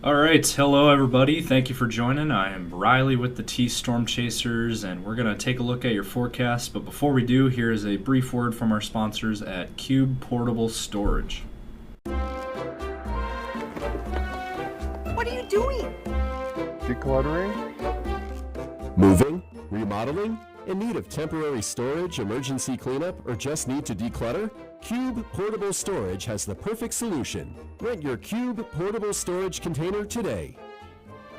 All right, hello everybody. Thank you for joining. I am Riley with the T Storm Chasers, and we're going to take a look at your forecast. But before we do, here is a brief word from our sponsors at Cube Portable Storage. What are you doing? Decluttering? Moving? Remodeling? In need of temporary storage, emergency cleanup, or just need to declutter? Cube Portable Storage has the perfect solution. Rent your Cube Portable Storage container today.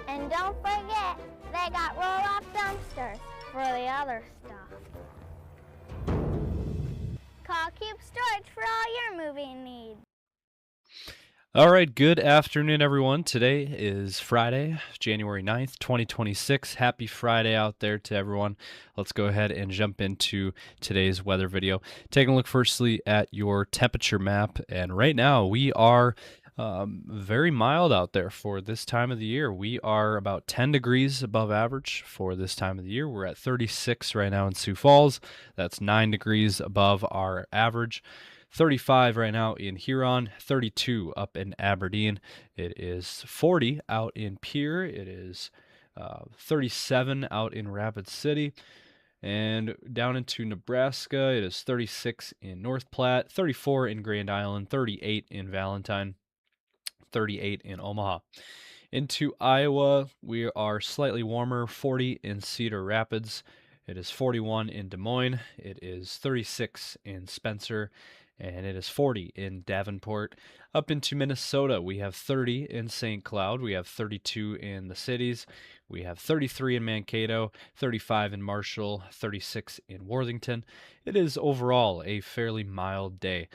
And don't forget, they got roll-off dumpsters for the other stuff. Call Cube Storage for all your moving needs. All right, good afternoon, everyone. Today is Friday, January 9th, 2026. Happy Friday out there to everyone. Let's go ahead and jump into today's weather video. Taking a look firstly at your temperature map, and right now we are very mild out there for this time of the year. We are about 10 degrees above average for this time of the year. We're at 36 right now in Sioux Falls. That's 9 degrees above our average. 35 right now in Huron, 32 up in Aberdeen. It is 40 out in Pierre. It is 37 out in Rapid City. And down into Nebraska, it is 36 in North Platte, 34 in Grand Island, 38 in Valentine, 38 in Omaha. Into Iowa, we are slightly warmer, 40 in Cedar Rapids. It is 41 in Des Moines. It is 36 in Spencer. And it is 40 in Davenport. Up into Minnesota, we have 30 in St. Cloud. We have 32 in the cities. We have 33 in Mankato, 35 in Marshall, 36 in Worthington. It is overall a fairly mild day.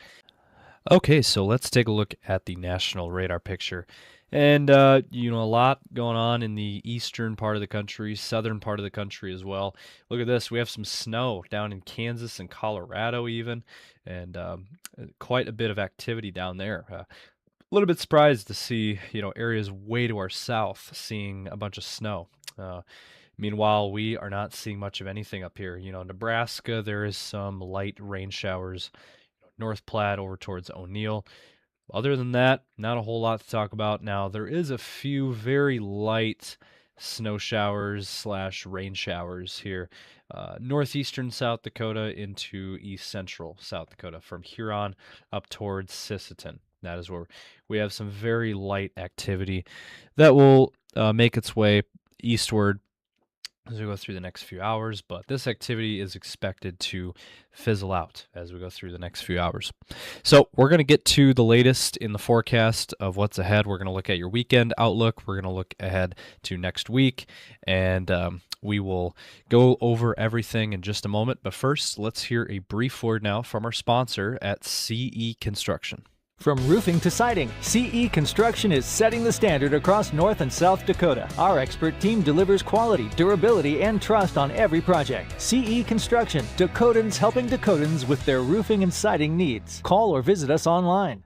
Okay, so let's take a look at the national radar picture. And, a lot going on in the eastern part of the country, southern part of the country as well. Look at this. We have some snow down in Kansas and Colorado even, and quite a bit of activity down there. A little bit surprised to see, areas way to our south seeing a bunch of snow. Meanwhile, we are not seeing much of anything up here. Nebraska, there is some light rain showers. North Platte over towards O'Neill. Other than that, not a whole lot to talk about. Now, there is a few very light snow showers / rain showers here. Northeastern South Dakota into east central South Dakota, from Huron up towards Sisseton. That is where we have some very light activity that will make its way eastward as we go through the next few hours, but this activity is expected to fizzle out as we go through the next few hours. So we're going to get to the latest in the forecast of what's ahead. We're going to look at your weekend outlook. We're going to look ahead to next week, and we will go over everything in just a moment. But first, let's hear a brief word now from our sponsor at CE Construction. From roofing to siding, CE Construction is setting the standard across North and South Dakota. Our expert team delivers quality, durability, and trust on every project. CE Construction, Dakotans helping Dakotans with their roofing and siding needs. Call or visit us online.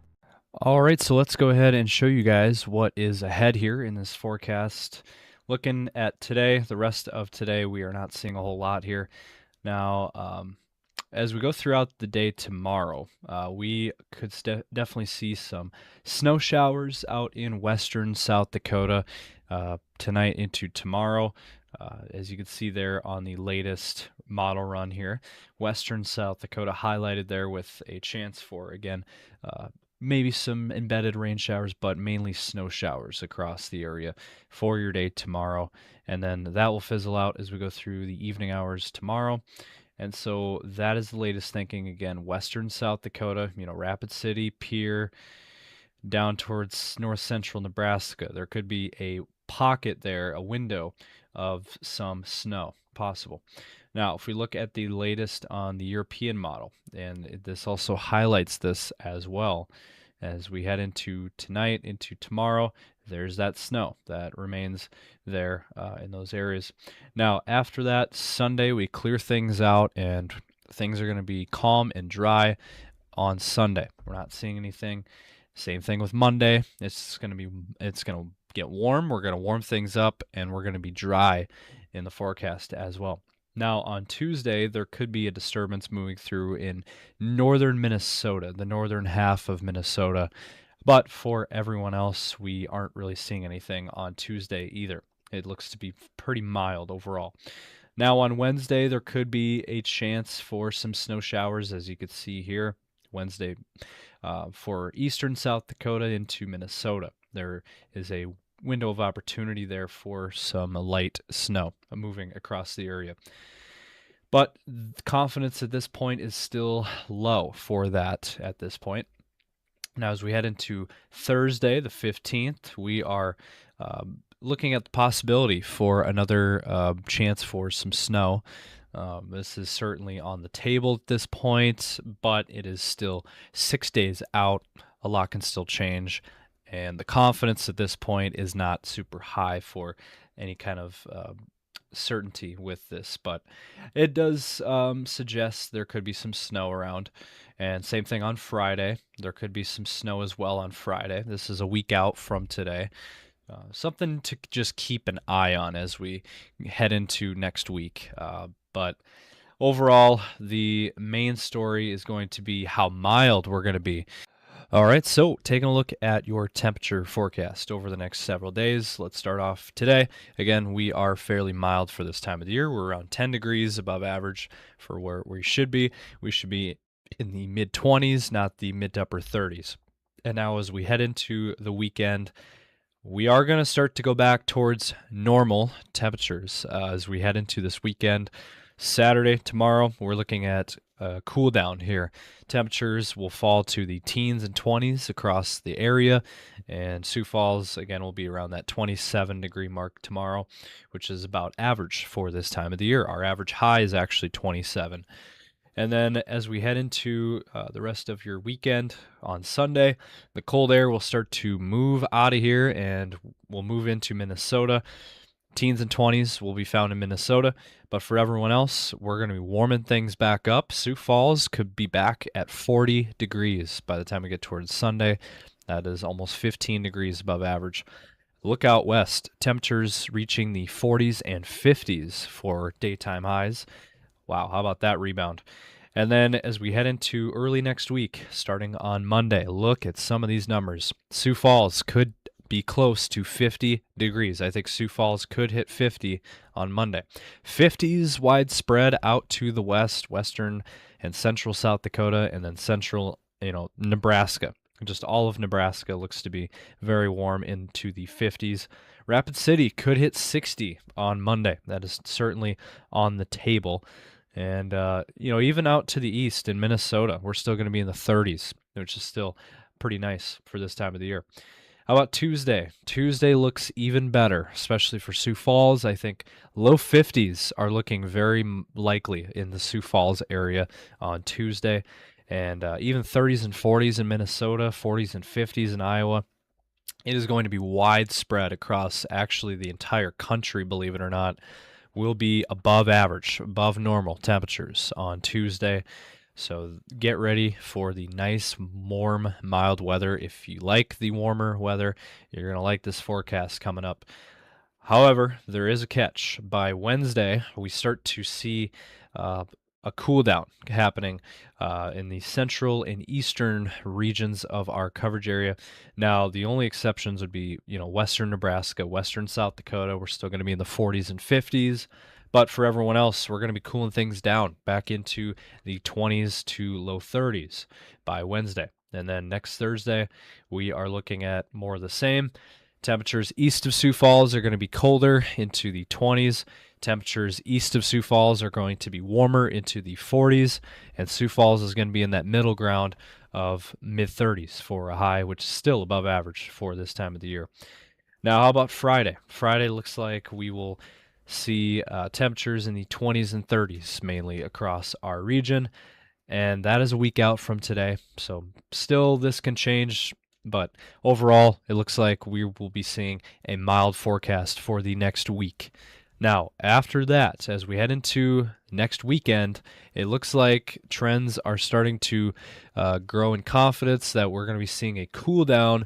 All right, so let's go ahead and show you guys what is ahead here in this forecast. Looking at today, the rest of today, we are not seeing a whole lot here. Now, as we go throughout the day tomorrow, we could definitely see some snow showers out in western South Dakota tonight into tomorrow. As you can see there on the latest model run here, western South Dakota highlighted there with a chance for, again, maybe some embedded rain showers, but mainly snow showers across the area for your day tomorrow. And then that will fizzle out as we go through the evening hours tomorrow. And so that is the latest thinking. Again, western South Dakota, Rapid City, Pierre, down towards north central Nebraska. There could be a pocket there, a window of some snow possible. Now, if we look at the latest on the European model, and this also highlights this as well, as we head into tonight, into tomorrow, there's that snow that remains there in those areas. Now, after that, Sunday, we clear things out, and things are going to be calm and dry on Sunday. We're not seeing anything. Same thing with Monday. It's going to get warm. We're going to warm things up, and we're going to be dry in the forecast as well. Now, on Tuesday, there could be a disturbance moving through in northern Minnesota, the northern half of Minnesota, But for everyone else, we aren't really seeing anything on Tuesday either. It looks to be pretty mild overall. Now on Wednesday, there could be a chance for some snow showers, as you could see here. Wednesday for eastern South Dakota into Minnesota. There is a window of opportunity there for some light snow moving across the area. But confidence at this point is still low for that at this point. Now, as we head into Thursday, the 15th, we are looking at the possibility for another chance for some snow. This is certainly on the table at this point, but it is still 6 days out. A lot can still change, and the confidence at this point is not super high for any kind of certainty with this, but it does suggest there could be some snow around. And same thing on Friday. There could be some snow as well on Friday. This is a week out from today. Something to just keep an eye on as we head into next week. But overall, the main story is going to be how mild we're going to be. All right, so taking a look at your temperature forecast over the next several days. Let's start off today. Again, we are fairly mild for this time of the year. We're around 10 degrees above average for where we should be. We should be in the mid-20s, not the mid to upper 30s. And now as we head into the weekend, we are going to start to go back towards normal temperatures as we head into this weekend. Saturday, tomorrow, we're looking at a cool down here. Temperatures will fall to the teens and 20s across the area, and Sioux Falls, again, will be around that 27-degree mark tomorrow, which is about average for this time of the year. Our average high is actually 27. And then as we head into the rest of your weekend on Sunday, the cold air will start to move out of here and we'll move into Minnesota. Teens and 20s will be found in Minnesota, but for everyone else, we're going to be warming things back up. Sioux Falls could be back at 40 degrees by the time we get towards Sunday. That is almost 15 degrees above average. Look out west, temperatures reaching the 40s and 50s for daytime highs. Wow, how about that rebound? And then as we head into early next week, starting on Monday, look at some of these numbers. Sioux Falls could be close to 50 degrees. I think Sioux Falls could hit 50 on Monday. 50s widespread out to the west, western and central South Dakota, and then central, Nebraska. Just all of Nebraska looks to be very warm into the 50s. Rapid City could hit 60 on Monday. That is certainly on the table. And, even out to the east in Minnesota, we're still going to be in the 30s, which is still pretty nice for this time of the year. How about Tuesday? Tuesday looks even better, especially for Sioux Falls. I think low 50s are looking very likely in the Sioux Falls area on Tuesday. And even 30s and 40s in Minnesota, 40s and 50s in Iowa. It is going to be widespread across actually the entire country, believe it or not. Will be above average, above normal temperatures on Tuesday. So get ready for the nice, warm, mild weather. If you like the warmer weather, you're going to like this forecast coming up. However, there is a catch. By Wednesday, we start to see a cool down happening in the central and eastern regions of our coverage area. Now, the only exceptions would be, western Nebraska, western South Dakota. We're still going to be in the 40s and 50s. But for everyone else, we're going to be cooling things down back into the 20s to low 30s by Wednesday. And then next Thursday, we are looking at more of the same. Temperatures east of Sioux Falls are going to be colder into the 20s. Temperatures east of Sioux Falls are going to be warmer into the 40s. And Sioux Falls is going to be in that middle ground of mid-30s for a high, which is still above average for this time of the year. Now, how about Friday? Friday looks like we will see temperatures in the 20s and 30s mainly across our region, and that is a week out from today. So still this can change, but overall it looks like we will be seeing a mild forecast for the next week. Now, after that, as we head into next weekend, it looks like trends are starting to grow in confidence that we're going to be seeing a cool down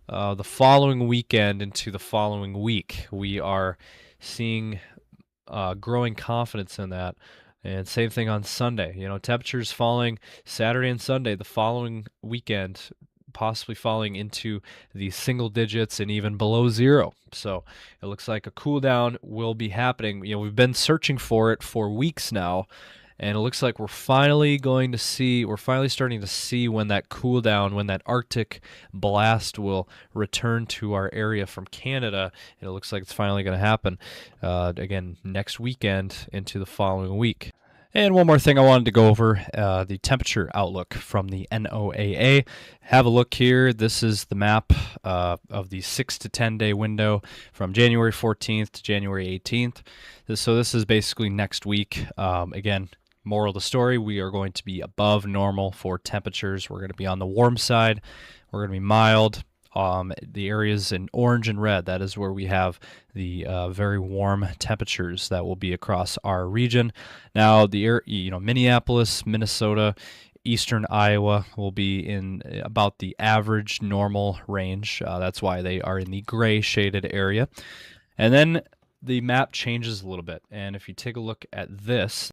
the following weekend into the following week. We are seeing growing confidence in that. And same thing on Sunday. Temperatures falling Saturday and Sunday. The following weekend, possibly falling into the single digits and even below zero. So it looks like a cool down will be happening. We've been searching for it for weeks now, and it looks like we're finally starting to see when that cool down, when that Arctic blast will return to our area from Canada. And it looks like it's finally going to happen again next weekend into the following week. And one more thing I wanted to go over, the temperature outlook from the NOAA. Have a look here. This is the map of the 6 to 10 day window from January 14th to January 18th. So this is basically next week. Again, moral of the story, we are going to be above normal for temperatures. We're going to be on the warm side. We're going to be mild. The areas in orange and red, that is where we have the very warm temperatures that will be across our region. Now, Minneapolis, Minnesota, eastern Iowa will be in about the average normal range. That's why they are in the gray shaded area. And then the map changes a little bit. And if you take a look at this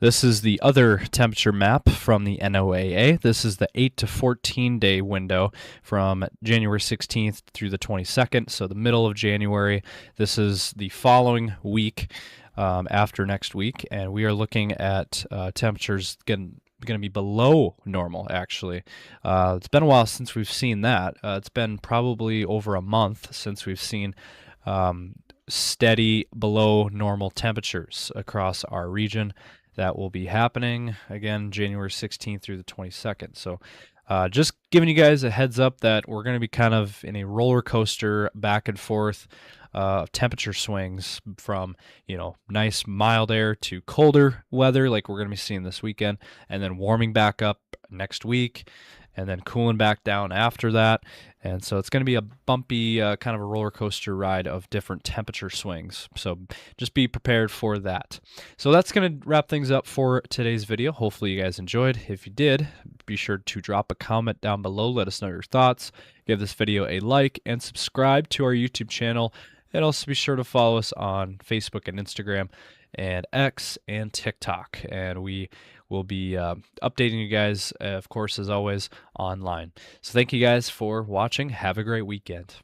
is the other temperature map from the NOAA. This is the 8 to 14 day window from January 16th through the 22nd, so the middle of January. This is the following week after next week, and we are looking at temperatures going to be below normal, actually. It's been a while since we've seen that. It's been probably over a month since we've seen steady below normal temperatures across our region. That will be happening again January 16th through the 22nd. So just giving you guys a heads up that we're going to be kind of in a roller coaster back and forth temperature swings from, nice mild air to colder weather like we're going to be seeing this weekend, and then warming back up next week, and then cooling back down after that. And so it's going to be a bumpy kind of a roller coaster ride of different temperature swings. So just be prepared for that. So that's going to wrap things up for today's video. Hopefully you guys enjoyed. If you did, be sure to drop a comment down below. Let us know your thoughts. Give this video a like and subscribe to our YouTube channel. And also be sure to follow us on Facebook and Instagram and X and TikTok. And we will be updating you guys, of course, as always, online. So thank you guys for watching. Have a great weekend.